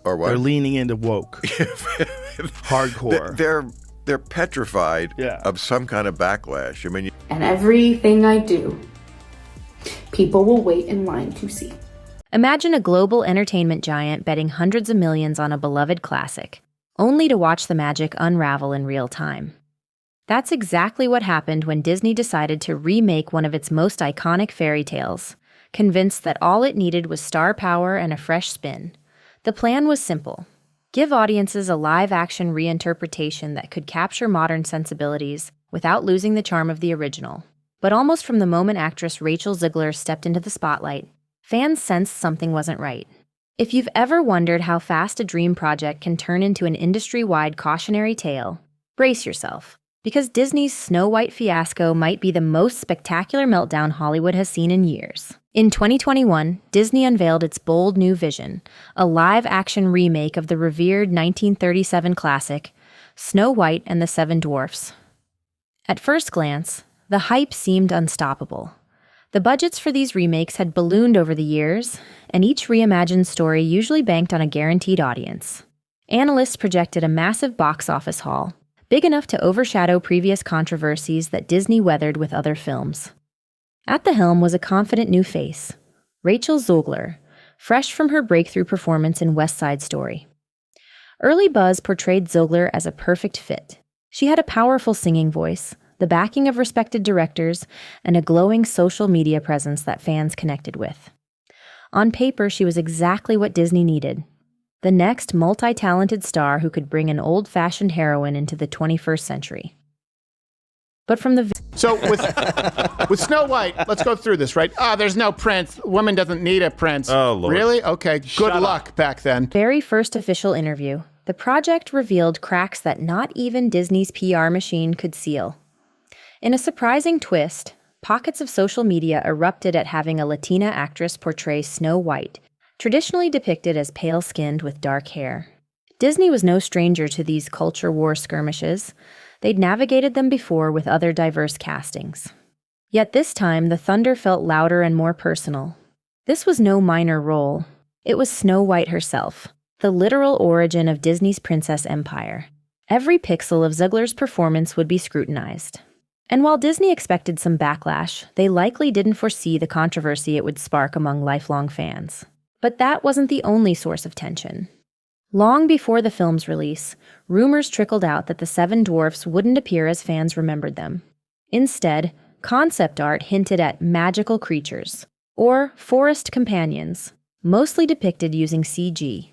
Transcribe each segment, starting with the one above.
Or what? They're leaning into woke. Hardcore. They're petrified of some kind of backlash. I mean, And everything I do, people will wait in line to see. Imagine a global entertainment giant betting hundreds of millions on a beloved classic, only to watch the magic unravel in real time. That's exactly what happened when Disney decided to remake one of its most iconic fairy tales, convinced that all it needed was star power and a fresh spin. The plan was simple. Give audiences a live-action reinterpretation that could capture modern sensibilities without losing the charm of the original. But almost from the moment actress Rachel Zegler stepped into the spotlight, fans sensed something wasn't right. If you've ever wondered how fast a dream project can turn into an industry-wide cautionary tale, brace yourself, because Disney's Snow White fiasco might be the most spectacular meltdown Hollywood has seen in years. In 2021, Disney unveiled its bold new vision, a live-action remake of the revered 1937 classic, Snow White and the Seven Dwarfs. At first glance, the hype seemed unstoppable. The budgets for these remakes had ballooned over the years, and each reimagined story usually banked on a guaranteed audience. Analysts projected a massive box office haul, big enough to overshadow previous controversies that Disney weathered with other films. At the helm was a confident new face, Rachel Zegler, fresh from her breakthrough performance in West Side Story. Early buzz portrayed Zegler as a perfect fit. She had a powerful singing voice, the backing of respected directors, and a glowing social media presence that fans connected with. On paper, she was exactly what Disney needed. The next multi-talented star who could bring an old-fashioned heroine into the 21st century. But from the... So with Snow White, let's go through this, right? There's no prince. Woman doesn't need a prince. Oh, Lord. Really? Okay, good luck back then. Very first official interview, the project revealed cracks that not even Disney's PR machine could seal. In a surprising twist, pockets of social media erupted at having a Latina actress portray Snow White, traditionally depicted as pale-skinned with dark hair. Disney was no stranger to these culture war skirmishes. They'd navigated them before with other diverse castings. Yet this time, the thunder felt louder and more personal. This was no minor role. It was Snow White herself, the literal origin of Disney's princess empire. Every pixel of Zegler's performance would be scrutinized. And while Disney expected some backlash, they likely didn't foresee the controversy it would spark among lifelong fans. But that wasn't the only source of tension. Long before the film's release, rumors trickled out that the Seven Dwarfs wouldn't appear as fans remembered them. Instead, concept art hinted at magical creatures, or forest companions, mostly depicted using CG.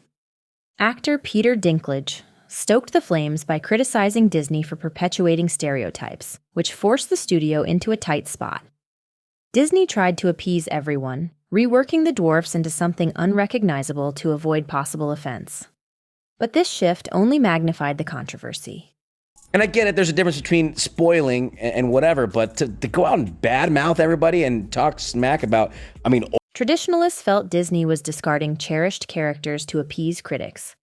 Actor Peter Dinklage stoked the flames by criticizing Disney for perpetuating stereotypes, which forced the studio into a tight spot. Disney tried to appease everyone, reworking the dwarfs into something unrecognizable to avoid possible offense. But this shift only magnified the controversy. And I get it, there's a difference between spoiling and whatever, but to go out and badmouth everybody and talk smack about, Traditionalists felt Disney was discarding cherished characters to appease critics,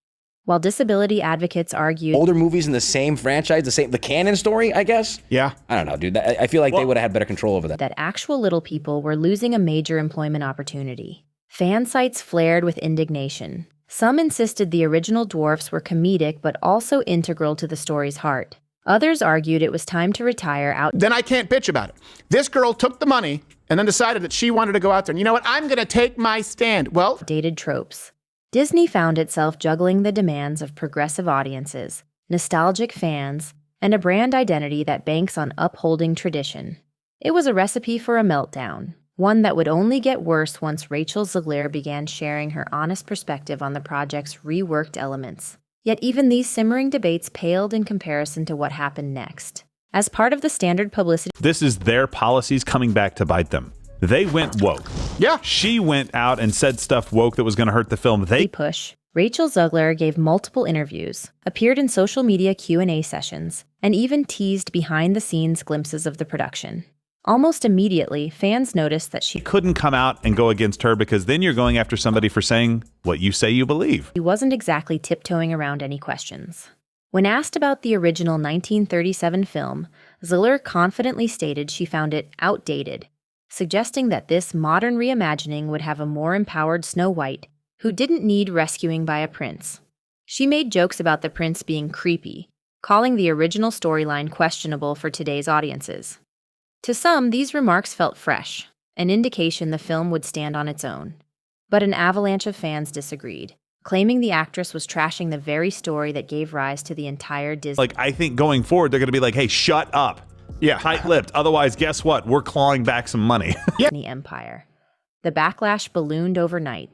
while disability advocates argued older movies in the same franchise, the canon story, I guess? Yeah. I don't know, dude. I feel like they would have had better control over that. that actual little people were losing a major employment opportunity. Fan sites flared with indignation. Some insisted the original dwarfs were comedic but also integral to the story's heart. Others argued it was time to retire out. Then I can't bitch about it. This girl took the money and then decided that she wanted to go out there. And you know what? I'm going to take my stand. Well, Dated tropes. Disney found itself juggling the demands of progressive audiences, nostalgic fans, and a brand identity that banks on upholding tradition. It was a recipe for a meltdown, one that would only get worse once Rachel Zegler began sharing her honest perspective on the project's reworked elements. Yet even these simmering debates paled in comparison to what happened next. As part of the standard publicity, This is their policies coming back to bite them. They went woke. yeah. She went out and said stuff woke that was going to hurt the film. push, Rachel Zegler gave multiple interviews, appeared in social media Q&A sessions, and even teased behind-the-scenes glimpses of the production. Almost immediately, fans noticed that she couldn't come out and go against her, because then you're going after somebody for saying what you say you believe. wasn't exactly tiptoeing around any questions. When asked about the original 1937 film, Zegler confidently stated she found it outdated, suggesting that this modern reimagining would have a more empowered Snow White, who didn't need rescuing by a prince. She made jokes about the prince being creepy, calling the original storyline questionable for today's audiences. To some, these remarks felt fresh, an indication the film would stand on its own. But an avalanche of fans disagreed, claiming the actress was trashing the very story that gave rise to the entire Disney. Like, I think going forward, they're going to be like, hey, shut up. Yeah. Tight-lipped. Otherwise, guess what? We're clawing back some money. Disney empire. The backlash ballooned overnight.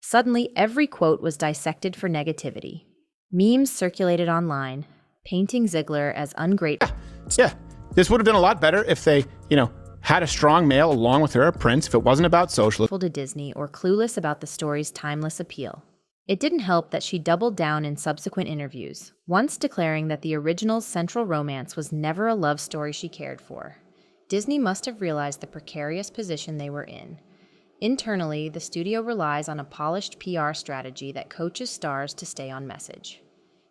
Suddenly, every quote was dissected for negativity. Memes circulated online, painting Zegler as ungrateful. Yeah. This would have been a lot better if they, had a strong male along with her, a prince, if it wasn't about socialism. To Disney or clueless about the story's timeless appeal. It didn't help that she doubled down in subsequent interviews, once declaring that the original's central romance was never a love story she cared for. Disney must have realized the precarious position they were in. Internally, the studio relies on a polished PR strategy that coaches stars to stay on message.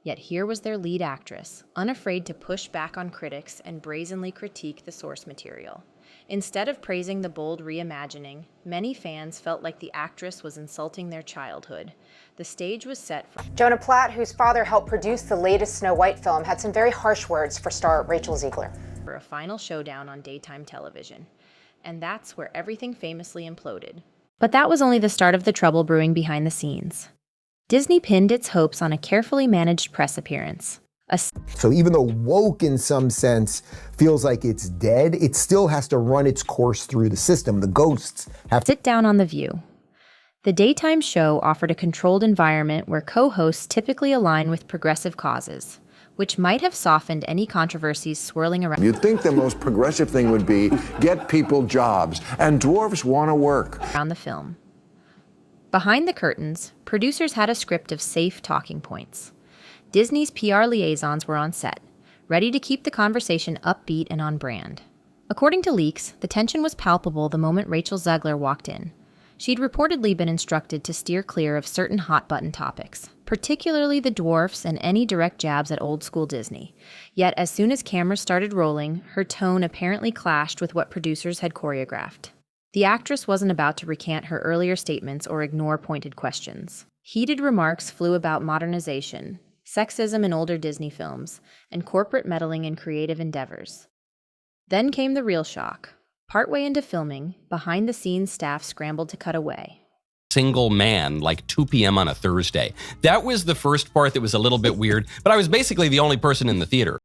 Yet here was their lead actress, unafraid to push back on critics and brazenly critique the source material. Instead of praising the bold reimagining, many fans felt like the actress was insulting their childhood. The stage was set for... Jonah Platt, whose father helped produce the latest Snow White film, had some very harsh words for star Rachel Zegler. ...for a final showdown on daytime television. And that's where everything famously imploded. But that was only the start of the trouble brewing behind the scenes. Disney pinned its hopes on a carefully managed press appearance. So even though woke in some sense feels like it's dead, it still has to run its course through the system. The ghosts have to sit down on The View. The daytime show offered a controlled environment where co-hosts typically align with progressive causes, which might have softened any controversies swirling around. You'd think the most progressive thing would be get people jobs, and dwarfs want to work. Around the film. Behind the curtains, producers had a script of safe talking points. Disney's PR liaisons were on set, ready to keep the conversation upbeat and on brand. According to leaks, the tension was palpable the moment Rachelzegler walked in. She'd reportedly been instructed to steer clear of certain hot-button topics, particularly the dwarfs and any direct jabs at old-school Disney. Yet as soon as cameras started rolling, her tone apparently clashed with what producers had choreographed. The actress wasn't about to recant her earlier statements or ignore pointed questions. Heated remarks flew about modernization, sexism in older Disney films, and corporate meddling in creative endeavors. Then came the real shock. Partway into filming, behind-the-scenes staff scrambled to cut away. Single man, like 2 p.m. on a Thursday. That was the first part that was a little bit weird, but I was basically the only person in the theater.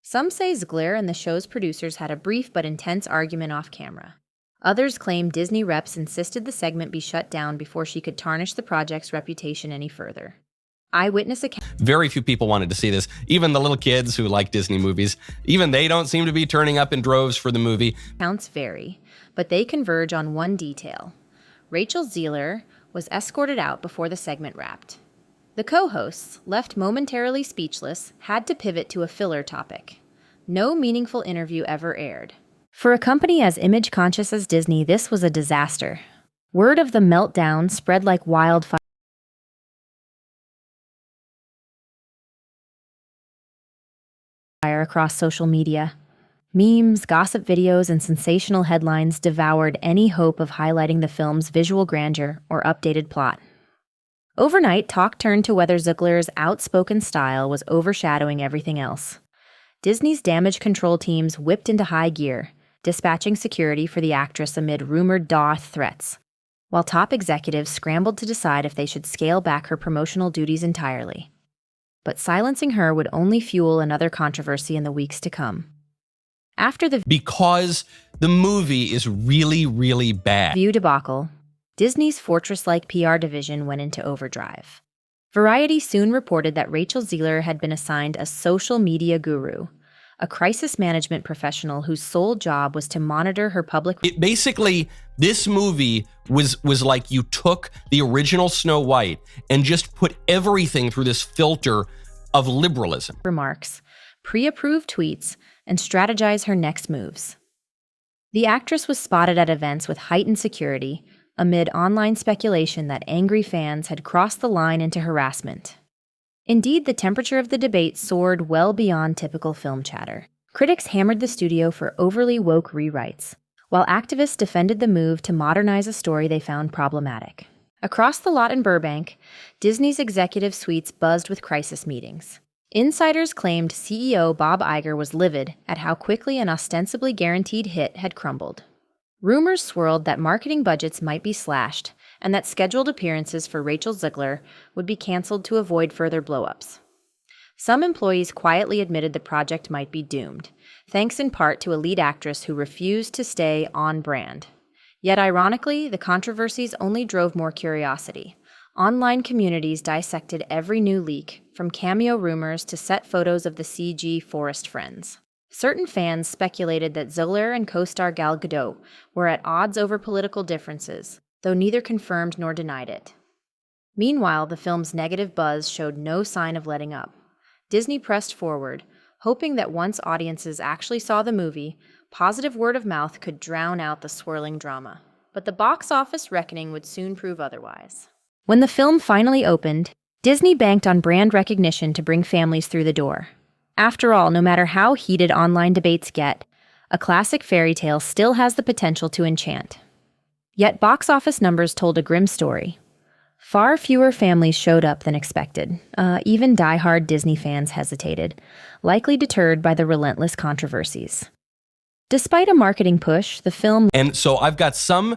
Some say Zegler and the show's producers had a brief but intense argument off camera. Others claim Disney reps insisted the segment be shut down before she could tarnish the project's reputation any further. Eyewitness accounts. Very few people wanted to see this. Even the little kids who like Disney movies, even they don't seem to be turning up in droves for the movie. Accounts vary, but they converge on one detail. Rachelzegler was escorted out before the segment wrapped. The co-hosts, left momentarily speechless, had to pivot to a filler topic. No meaningful interview ever aired. For a company as image-conscious as Disney, this was a disaster. Word of the meltdown spread like wildfire across social media. Memes, gossip videos, and sensational headlines devoured any hope of highlighting the film's visual grandeur or updated plot. Overnight, talk turned to whether Zegler's outspoken style was overshadowing everything else. Disney's damage control teams whipped into high gear, dispatching security for the actress amid rumored Darth threats, while top executives scrambled to decide if they should scale back her promotional duties entirely. But silencing her would only fuel another controversy in the weeks to come. Because the movie is really, really bad. View debacle, Disney's fortress-like PR division went into overdrive. Variety soon reported that Rachelzegler had been assigned a social media guru, a crisis management professional whose sole job was to monitor her public... Basically, this movie was like you took the original Snow White and just put everything through this filter of liberalism. Remarks, pre-approved tweets, and strategize her next moves. The actress was spotted at events with heightened security, amid online speculation that angry fans had crossed the line into harassment. Indeed, the temperature of the debate soared well beyond typical film chatter. Critics hammered the studio for overly woke rewrites, while activists defended the move to modernize a story they found problematic. Across the lot in Burbank, Disney's executive suites buzzed with crisis meetings. Insiders claimed CEO Bob Iger was livid at how quickly an ostensibly guaranteed hit had crumbled. Rumors swirled that marketing budgets might be slashed and that scheduled appearances for Rachel Zegler would be canceled to avoid further blowups. Some employees quietly admitted the project might be doomed, thanks in part to a lead actress who refused to stay on brand. Yet ironically, the controversies only drove more curiosity. Online communities dissected every new leak, from cameo rumors to set photos of the CG Forest Friends. Certain fans speculated that Zegler and co-star Gal Gadot were at odds over political differences, though neither confirmed nor denied it. Meanwhile, the film's negative buzz showed no sign of letting up. Disney pressed forward, hoping that once audiences actually saw the movie, positive word of mouth could drown out the swirling drama. But the box office reckoning would soon prove otherwise. When the film finally opened, Disney banked on brand recognition to bring families through the door. After all, no matter how heated online debates get, a classic fairy tale still has the potential to enchant. Yet box office numbers told a grim story. Far fewer families showed up than expected. Even die-hard Disney fans hesitated, likely deterred by the relentless controversies. Despite a marketing push, the film... And so I've got some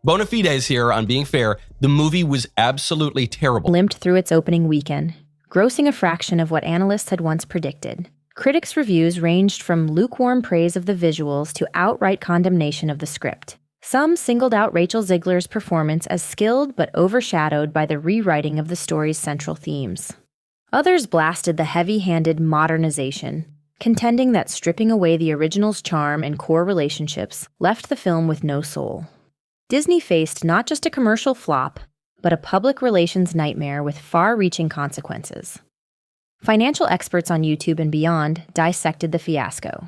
bona fides here on being fair. The movie was absolutely terrible. Limped through its opening weekend, grossing a fraction of what analysts had once predicted. Critics' reviews ranged from lukewarm praise of the visuals to outright condemnation of the script. Some singled out Rachel Zegler's performance as skilled but overshadowed by the rewriting of the story's central themes. Others blasted the heavy-handed modernization, contending that stripping away the original's charm and core relationships left the film with no soul. Disney faced not just a commercial flop, but a public relations nightmare with far-reaching consequences. Financial experts on YouTube and beyond dissected the fiasco.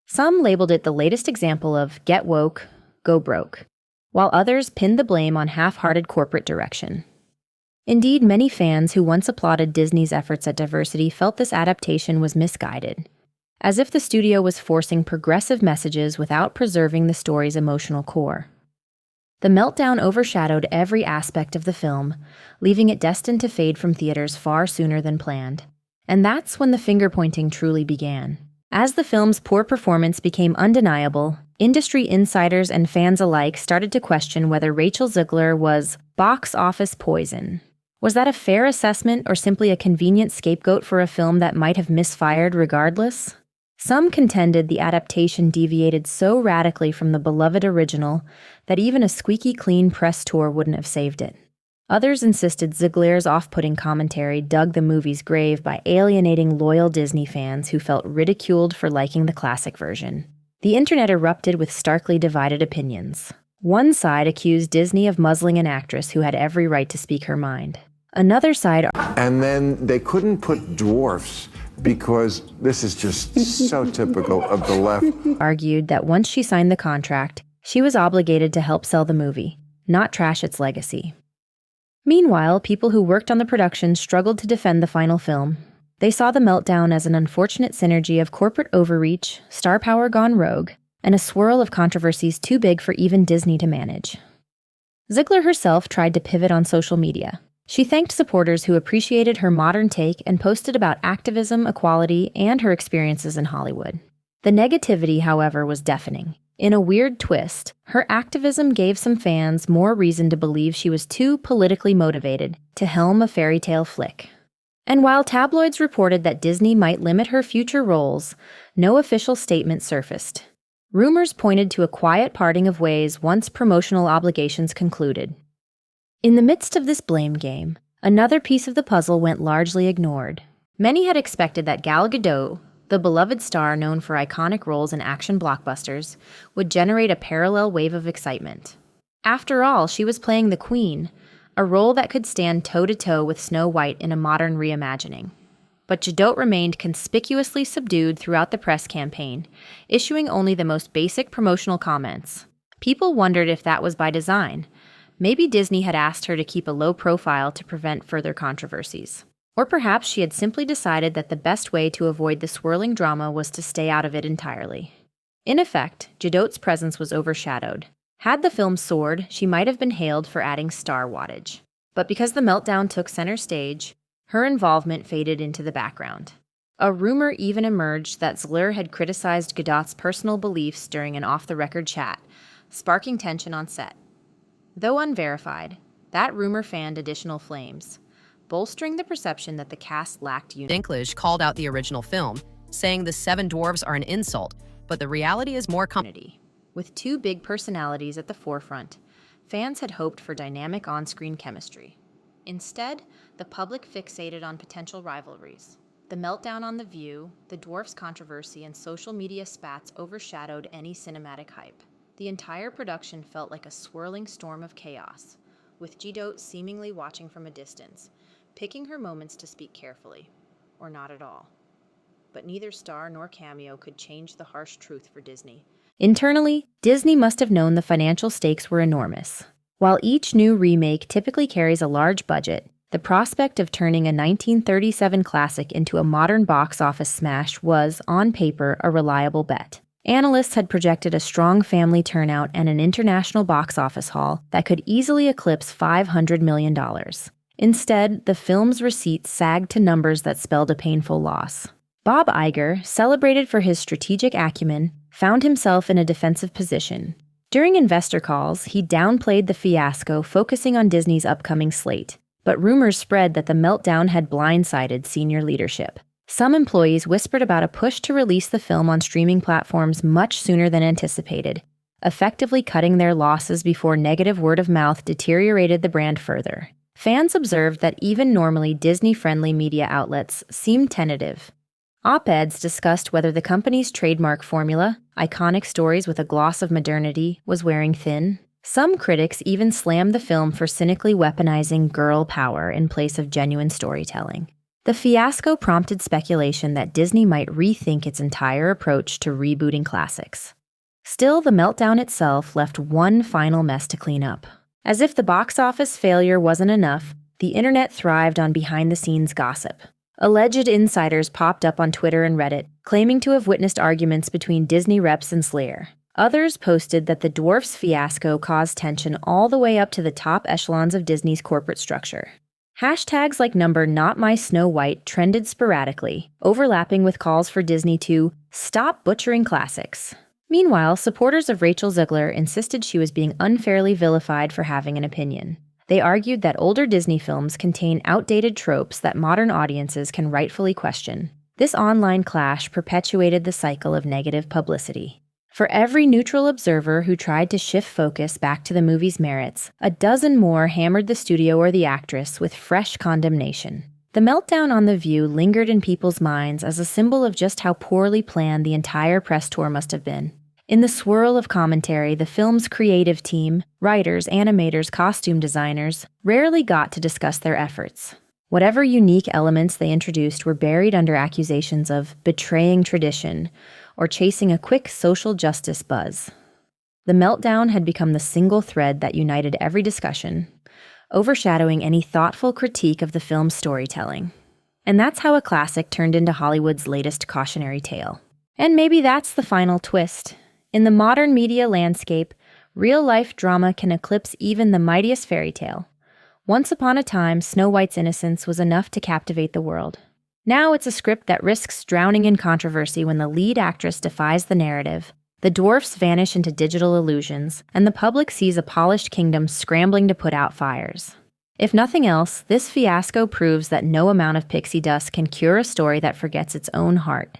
Some labeled it the latest example of get woke, go broke, while others pinned the blame on half-hearted corporate direction. Indeed, many fans who once applauded Disney's efforts at diversity felt this adaptation was misguided, as if the studio was forcing progressive messages without preserving the story's emotional core. The meltdown overshadowed every aspect of the film, leaving it destined to fade from theaters far sooner than planned. And that's when the finger-pointing truly began. As the film's poor performance became undeniable, industry insiders and fans alike started to question whether Rachel Zegler was box office poison. Was that a fair assessment or simply a convenient scapegoat for a film that might have misfired regardless? Some contended the adaptation deviated so radically from the beloved original that even a squeaky clean press tour wouldn't have saved it. Others insisted Zegler's off-putting commentary dug the movie's grave by alienating loyal Disney fans who felt ridiculed for liking the classic version. The internet erupted with starkly divided opinions. One side accused Disney of muzzling an actress who had every right to speak her mind. Another side... And then they couldn't put dwarfs because this is just so typical of the left. Argued that once she signed the contract, she was obligated to help sell the movie, not trash its legacy. Meanwhile, people who worked on the production struggled to defend the final film. They saw the meltdown as an unfortunate synergy of corporate overreach, star power gone rogue, and a swirl of controversies too big for even Disney to manage. Zegler herself tried to pivot on social media. She thanked supporters who appreciated her modern take and posted about activism, equality, and her experiences in Hollywood. The negativity, however, was deafening. In a weird twist, her activism gave some fans more reason to believe she was too politically motivated to helm a fairy tale flick. And while tabloids reported that Disney might limit her future roles, no official statement surfaced. Rumors pointed to a quiet parting of ways once promotional obligations concluded. In the midst of this blame game, another piece of the puzzle went largely ignored. Many had expected that Gal Gadot, the beloved star known for iconic roles in action blockbusters, would generate a parallel wave of excitement. After all, she was playing the Queen, a role that could stand toe-to-toe with Snow White in a modern reimagining. But Gadot remained conspicuously subdued throughout the press campaign, issuing only the most basic promotional comments. People wondered if that was by design. Maybe Disney had asked her to keep a low profile to prevent further controversies. Or perhaps she had simply decided that the best way to avoid the swirling drama was to stay out of it entirely. In effect, Gadot's presence was overshadowed. Had the film soared, she might have been hailed for adding star wattage. But because the meltdown took center stage, her involvement faded into the background. A rumor even emerged that Zegler had criticized Godot's personal beliefs during an off-the-record chat, sparking tension on set. Though unverified, that rumor fanned additional flames, bolstering the perception that the cast lacked unity. Dinklage called out the original film, saying the seven dwarves are an insult, but the reality is more comedy. With two big personalities at the forefront, fans had hoped for dynamic on-screen chemistry. Instead, the public fixated on potential rivalries. The meltdown on The View, the dwarfs controversy, and social media spats overshadowed any cinematic hype. The entire production felt like a swirling storm of chaos, with Godot seemingly watching from a distance, picking her moments to speak carefully, or not at all. But neither star nor cameo could change the harsh truth for Disney. Internally, Disney must have known the financial stakes were enormous. While each new remake typically carries a large budget, the prospect of turning a 1937 classic into a modern box office smash was, on paper, a reliable bet. Analysts had projected a strong family turnout and an international box office haul that could easily eclipse $500 million. Instead, the film's receipts sagged to numbers that spelled a painful loss. Bob Iger, celebrated for his strategic acumen, found himself in a defensive position. During investor calls, he downplayed the fiasco, focusing on Disney's upcoming slate. But rumors spread that the meltdown had blindsided senior leadership. Some employees whispered about a push to release the film on streaming platforms much sooner than anticipated, effectively cutting their losses before negative word of mouth deteriorated the brand further. Fans observed that even normally Disney-friendly media outlets seemed tentative. Op-eds discussed whether the company's trademark formula, iconic stories with a gloss of modernity, was wearing thin. Some critics even slammed the film for cynically weaponizing girl power in place of genuine storytelling. The fiasco prompted speculation that Disney might rethink its entire approach to rebooting classics. Still, the meltdown itself left one final mess to clean up. As if the box office failure wasn't enough, the internet thrived on behind-the-scenes gossip. Alleged insiders popped up on Twitter and Reddit, claiming to have witnessed arguments between Disney reps and Zegler. Others posted that the dwarfs fiasco caused tension all the way up to the top echelons of Disney's corporate structure. Hashtags like #NotMySnowWhite trended sporadically, overlapping with calls for Disney to stop butchering classics. Meanwhile, supporters of Rachelzegler insisted she was being unfairly vilified for having an opinion. They argued that older Disney films contain outdated tropes that modern audiences can rightfully question. This online clash perpetuated the cycle of negative publicity. For every neutral observer who tried to shift focus back to the movie's merits, a dozen more hammered the studio or the actress with fresh condemnation. The meltdown on The View lingered in people's minds as a symbol of just how poorly planned the entire press tour must have been. In the swirl of commentary, the film's creative team, writers, animators, costume designers, rarely got to discuss their efforts. Whatever unique elements they introduced were buried under accusations of betraying tradition or chasing a quick social justice buzz. The meltdown had become the single thread that united every discussion, overshadowing any thoughtful critique of the film's storytelling. And that's how a classic turned into Hollywood's latest cautionary tale. And maybe that's the final twist. In the modern media landscape, real-life drama can eclipse even the mightiest fairy tale. Once upon a time, Snow White's innocence was enough to captivate the world. Now it's a script that risks drowning in controversy when the lead actress defies the narrative, the dwarfs vanish into digital illusions, and the public sees a polished kingdom scrambling to put out fires. If nothing else, this fiasco proves that no amount of pixie dust can cure a story that forgets its own heart.